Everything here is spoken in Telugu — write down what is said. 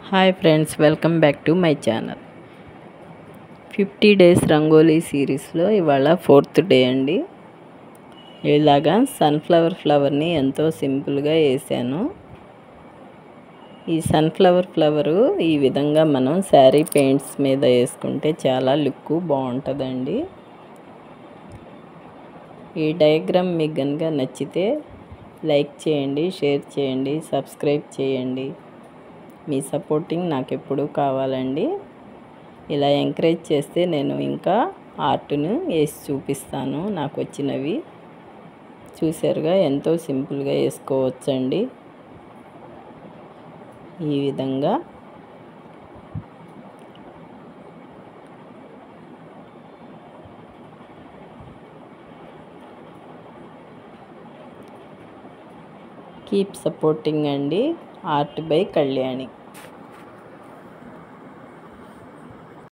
Hi friends, welcome back to my channel. 50 days rangoli సిరీస్లో ఇవాళ 4th డే అండి. ఇలాగా ఫ్లవర్ని ఎంతో సింపుల్గా వేసాను. ఈ ఫ్లవరు ఈ విధంగా మనం శారీ పెయింట్స్ మీద వేసుకుంటే చాలా లుక్ బాగుంటుందండి. ఈ డయాగ్రామ్ మీకు కనుక నచ్చితే లైక్ చేయండి, షేర్ చేయండి, సబ్స్క్రైబ్ చేయండి. మీ సపోర్టింగ్ నాకు ఎప్పుడూ కావాలండి. ఇలా ఎంకరేజ్ చేస్తే నేను ఇంకా ఆర్ట్ను వేసి చూపిస్తాను. నాకు వచ్చినవి చూసారుగా, ఎంతో సింపుల్గా వేసుకోవచ్చండి. ఈ విధంగా కీప్ సపోర్టింగ్ అండి. Art by Kalyani.